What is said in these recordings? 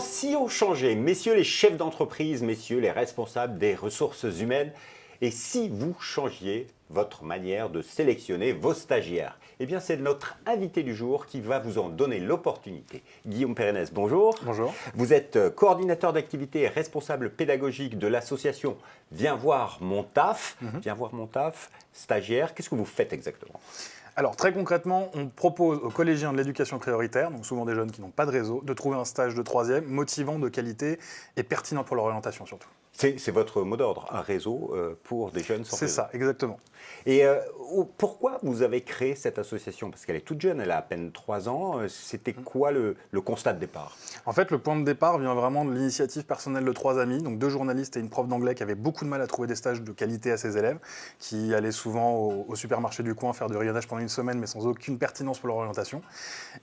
si on changeait, messieurs les chefs d'entreprise, messieurs les responsables des ressources humaines, et si vous changiez votre manière de sélectionner vos stagiaires? Eh bien, c'est notre invité du jour qui va vous en donner l'opportunité. Guillaume Pérennes, bonjour. Bonjour. Vous êtes coordinateur d'activité et responsable pédagogique de l'association Viens voir mon taf. Viens voir mon taf, stagiaire. Qu'est-ce que vous faites exactement? Alors très concrètement, on propose aux collégiens de l'éducation prioritaire, donc souvent des jeunes qui n'ont pas de réseau, de trouver un stage de troisième motivant, de qualité et pertinent pour leur orientation surtout. C'est votre mot d'ordre, un réseau pour des jeunes sans réseau. C'est ça, exactement. Et pourquoi vous avez créé cette association? Parce qu'elle est toute jeune, elle a à peine 3 ans. C'était quoi le constat de départ? En fait, le point de départ vient vraiment de l'initiative personnelle de 3 amis, donc 2 journalistes et une prof d'anglais qui avaient beaucoup de mal à trouver des stages de qualité à ses élèves, qui allaient souvent au supermarché du coin faire du rayonnage pendant une semaine, mais sans aucune pertinence pour leur orientation.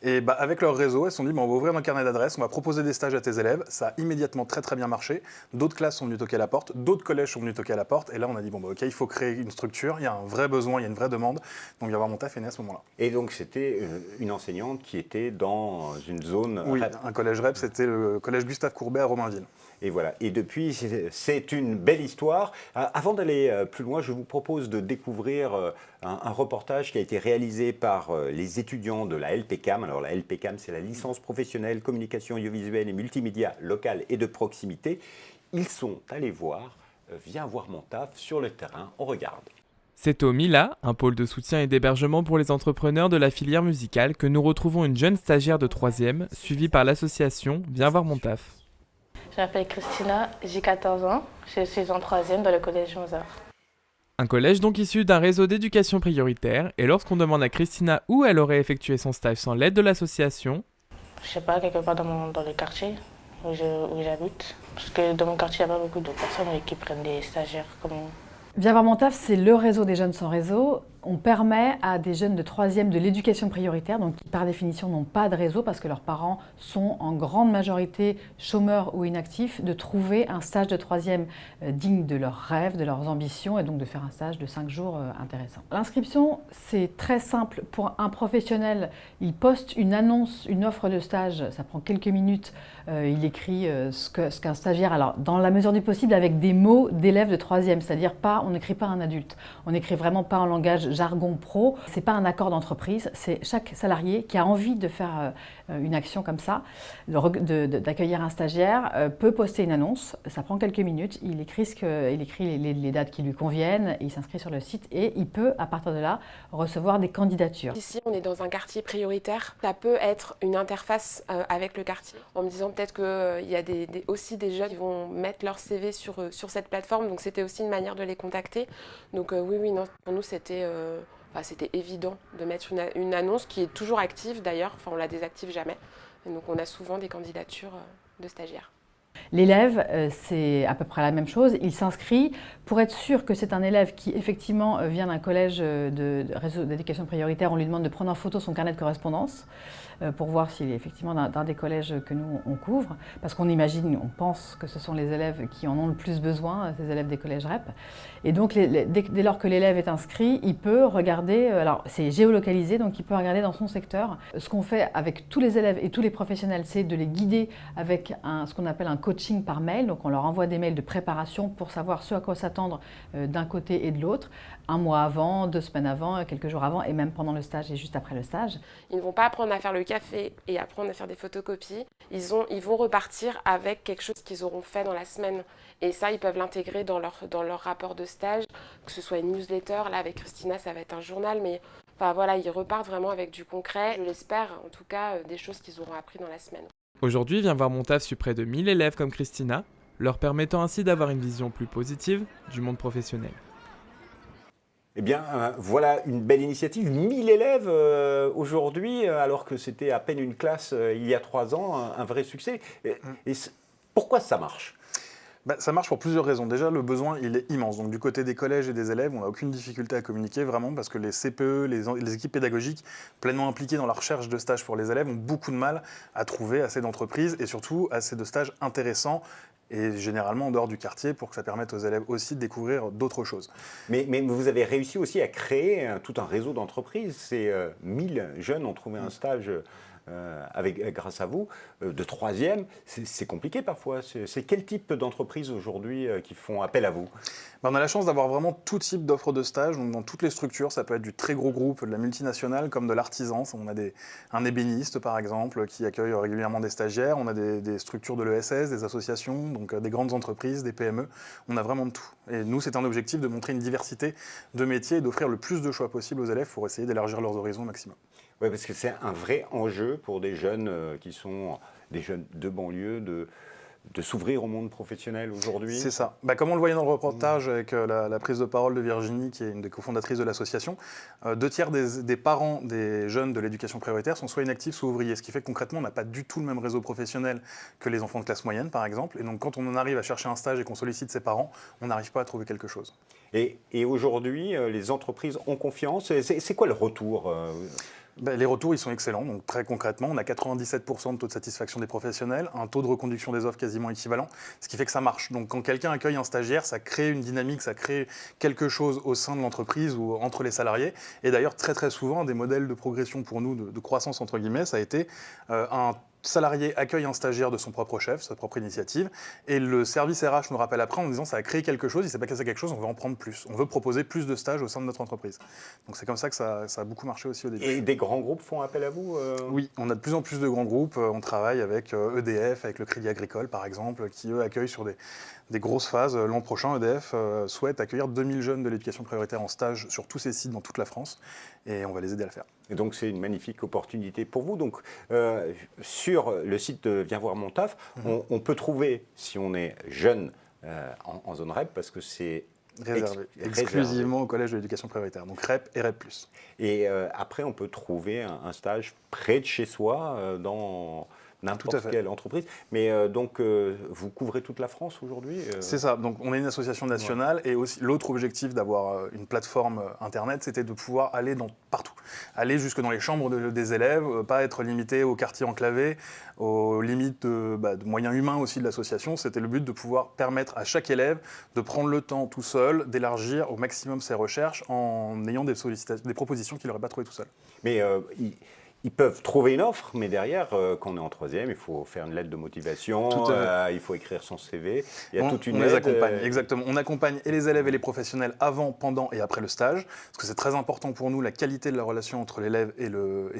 Et avec leur réseau, elles se sont dit, on va ouvrir un carnet d'adresses, on va proposer des stages à tes élèves. Ça a immédiatement très bien marché. D'autres classes sont venues toquer à la porte, d'autres collèges sont venus toquer à la porte. Et là, on a dit, ok, il faut créer une structure, il y a un vrai besoin, il y a une vraie demande. Donc, Viens voir mon taf est né à ce moment-là. Et donc, c'était une enseignante qui était dans une zone... Oui, un collège REP, c'était le collège Gustave Courbet à Romainville. Et voilà. Et depuis, c'est une belle histoire. Avant d'aller plus loin, je vous propose de découvrir un reportage qui a été réalisé par les étudiants de la LPCAM. Alors, la LPCAM, c'est la licence professionnelle communication audiovisuelle et multimédia locale et de proximité. Ils sont allés voir Viens voir mon taf sur le terrain. On regarde. C'est au Mila, un pôle de soutien et d'hébergement pour les entrepreneurs de la filière musicale, que nous retrouvons une jeune stagiaire de 3e, suivie par l'association Viens voir mon taf. Je m'appelle Christina, j'ai 14 ans, je suis en 3e dans le collège Mozart. Un collège donc issu d'un réseau d'éducation prioritaire, et lorsqu'on demande à Christina où elle aurait effectué son stage sans l'aide de l'association... Je sais pas, quelque part dans le quartier où j'habite, parce que dans mon quartier, il n'y a pas beaucoup de personnes qui prennent des stagiaires comme... Viens voir mon taf, c'est le réseau des jeunes sans réseau. On permet à des jeunes de 3e de l'éducation prioritaire, donc qui par définition n'ont pas de réseau parce que leurs parents sont en grande majorité chômeurs ou inactifs, de trouver un stage de 3e digne de leurs rêves, de leurs ambitions et donc de faire un stage de 5 jours intéressant. L'inscription, c'est très simple. Pour un professionnel, il poste une annonce, une offre de stage, ça prend quelques minutes, il écrit ce qu'un stagiaire, alors dans la mesure du possible avec des mots d'élèves de 3e, c'est-à-dire on n'écrit pas un adulte, on n'écrit vraiment pas en langage jargon pro, c'est pas un accord d'entreprise, c'est chaque salarié qui a envie de faire une action comme ça, d'accueillir un stagiaire, peut poster une annonce, ça prend quelques minutes, il écrit les dates qui lui conviennent, il s'inscrit sur le site et il peut à partir de là recevoir des candidatures. Ici on est dans un quartier prioritaire, ça peut être une interface avec le quartier, en me disant peut-être qu'il y a aussi des jeunes qui vont mettre leur CV sur cette plateforme, donc c'était aussi une manière de les contacter. Donc oui, non, pour nous c'était évident de mettre une annonce qui est toujours active d'ailleurs, enfin on la désactive jamais. Et donc on a souvent des candidatures de stagiaires. L'élève, c'est à peu près la même chose. Il s'inscrit pour être sûr que c'est un élève qui, effectivement, vient d'un collège de réseau d'éducation prioritaire. On lui demande de prendre en photo son carnet de correspondance pour voir s'il est effectivement d'un des collèges que nous, on couvre. Parce qu'on imagine, on pense que ce sont les élèves qui en ont le plus besoin, ces élèves des collèges REP. Et donc, dès lors que l'élève est inscrit, il peut regarder, alors c'est géolocalisé, donc il peut regarder dans son secteur. Ce qu'on fait avec tous les élèves et tous les professionnels, c'est de les guider avec ce qu'on appelle un coaching par mail. Donc on leur envoie des mails de préparation pour savoir ce à quoi s'attendre d'un côté et de l'autre, un mois avant, 2 semaines avant, quelques jours avant et même pendant le stage et juste après le stage. Ils ne vont pas apprendre à faire le café et apprendre à faire des photocopies. Ils vont repartir avec quelque chose qu'ils auront fait dans la semaine. Et ça, ils peuvent l'intégrer dans leur rapport de stage, que ce soit une newsletter. Là, avec Christina, ça va être un journal, mais enfin, voilà, ils repartent vraiment avec du concret. Je l'espère, en tout cas, des choses qu'ils auront appris dans la semaine. Aujourd'hui, Viens voir mon taf suit près de 1000 élèves comme Christina, leur permettant ainsi d'avoir une vision plus positive du monde professionnel. Eh bien, voilà une belle initiative. 1000 élèves aujourd'hui, alors que c'était à peine une classe il y a 3 ans, un vrai succès. Et pourquoi ça marche? Ça marche pour plusieurs raisons. Déjà, le besoin, il est immense. Donc, du côté des collèges et des élèves, on n'a aucune difficulté à communiquer, vraiment, parce que les CPE, les équipes pédagogiques pleinement impliquées dans la recherche de stages pour les élèves ont beaucoup de mal à trouver assez d'entreprises et surtout assez de stages intéressants et généralement en dehors du quartier pour que ça permette aux élèves aussi de découvrir d'autres choses. Mais vous avez réussi aussi à créer tout un réseau d'entreprises. Ces 1000 jeunes ont trouvé un stage grâce à vous, de troisième, c'est compliqué parfois. C'est quel type d'entreprises aujourd'hui qui font appel à vous? On a la chance d'avoir vraiment tout type d'offres de stage, donc dans toutes les structures. Ça peut être du très gros groupe, de la multinationale, comme de l'artisan. On a un ébéniste, par exemple, qui accueille régulièrement des stagiaires. On a des structures de l'ESS, des associations, donc des grandes entreprises, des PME. On a vraiment de tout. Et nous, c'est un objectif de montrer une diversité de métiers et d'offrir le plus de choix possible aux élèves pour essayer d'élargir leurs horizons au maximum. Oui, parce que c'est un vrai enjeu pour des jeunes qui sont des jeunes de banlieue, de s'ouvrir au monde professionnel aujourd'hui. C'est ça. Comme on le voyait dans le reportage avec la prise de parole de Virginie, qui est une des cofondatrices de l'association, 2/3 des parents des jeunes de l'éducation prioritaire sont soit inactifs, soit ouvriers. Ce qui fait que concrètement, on n'a pas du tout le même réseau professionnel que les enfants de classe moyenne, par exemple. Et donc, quand on en arrive à chercher un stage et qu'on sollicite ses parents, on n'arrive pas à trouver quelque chose. Et aujourd'hui, les entreprises ont confiance. C'est quoi le retour Les retours, ils sont excellents. Donc, très concrètement, on a 97% de taux de satisfaction des professionnels, un taux de reconduction des offres quasiment équivalent, ce qui fait que ça marche. Donc, quand quelqu'un accueille un stagiaire, ça crée une dynamique, ça crée quelque chose au sein de l'entreprise ou entre les salariés. Et d'ailleurs, très très souvent, un des modèles de progression pour nous, de croissance entre guillemets, ça a été un salarié accueille un stagiaire de son propre chef, sa propre initiative, et le service RH nous rappelle après en disant ça a créé quelque chose, il ne s'est pas cassé quelque chose, on veut en prendre plus. On veut proposer plus de stages au sein de notre entreprise. Donc c'est comme ça que ça a beaucoup marché aussi au début. Et des grands groupes font appel à vous Oui, on a de plus en plus de grands groupes. On travaille avec EDF, avec le Crédit Agricole par exemple, qui eux accueillent sur des grosses phases. L'an prochain, EDF souhaite accueillir 2000 jeunes de l'éducation prioritaire en stage sur tous ces sites dans toute la France, et on va les aider à le faire. Et donc c'est une magnifique opportunité pour vous. Donc sur le site de Viens voir mon taf, on peut trouver, si on est jeune en zone REP, parce que c'est réservé exclusivement au collège de l'éducation prioritaire, donc REP et REP+. Et après, on peut trouver un stage près de chez soi dans n'importe quelle entreprise. Mais donc, vous couvrez toute la France aujourd'hui C'est ça. Donc, on est une association nationale et aussi l'autre objectif d'avoir une plateforme Internet, c'était de pouvoir aller partout. Aller jusque dans les chambres des élèves, pas être limité aux quartiers enclavés, aux limites de moyens humains aussi de l'association. C'était le but de pouvoir permettre à chaque élève de prendre le temps tout seul, d'élargir au maximum ses recherches en ayant des propositions qu'il n'aurait pas trouvées tout seul. Mais ils peuvent trouver une offre, mais derrière, quand on est en troisième, il faut faire une lettre de motivation, il faut écrire son CV. Il y a toute une on aide. les accompagne, exactement. On accompagne et les élèves et les professionnels avant, pendant et après le stage, parce que c'est très important pour nous, la qualité de la relation entre l'élève et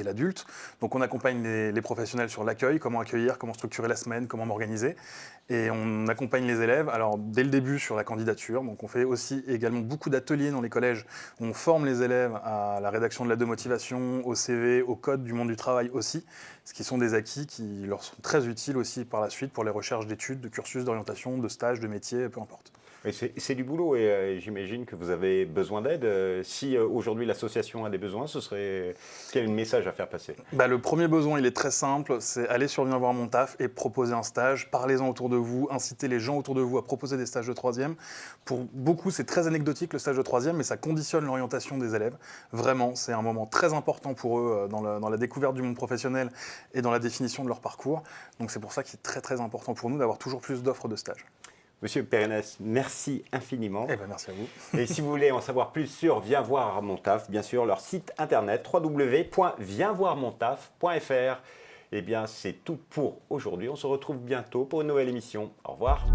l'adulte. Donc on accompagne les professionnels sur l'accueil, comment accueillir, comment structurer la semaine, comment m'organiser. Et on accompagne les élèves, alors dès le début sur la candidature. Donc on fait aussi également beaucoup d'ateliers dans les collèges où on forme les élèves à la rédaction de lettre de motivation, au CV, au code du monde du travail aussi, ce qui sont des acquis qui leur sont très utiles aussi par la suite pour les recherches d'études, de cursus, d'orientation, de stages, de métiers, peu importe. C'est du boulot et j'imagine que vous avez besoin d'aide. Si aujourd'hui l'association a des besoins, ce serait quel message à faire passer? Le premier besoin, il est très simple, c'est aller sur Viens voir mon taf et proposer un stage. Parlez-en autour de vous, incitez les gens autour de vous à proposer des stages de troisième. Pour beaucoup, c'est très anecdotique le stage de troisième, mais ça conditionne l'orientation des élèves. Vraiment, c'est un moment très important pour eux dans la découverte du monde professionnel et dans la définition de leur parcours. Donc c'est pour ça qu'il est très très important pour nous d'avoir toujours plus d'offres de stage. Monsieur Pérennes, merci infiniment. Merci à vous. Et si vous voulez en savoir plus sur Viens voir mon taf, bien sûr, leur site internet www.vienvoirmontaf.fr. Eh bien, c'est tout pour aujourd'hui. On se retrouve bientôt pour une nouvelle émission. Au revoir.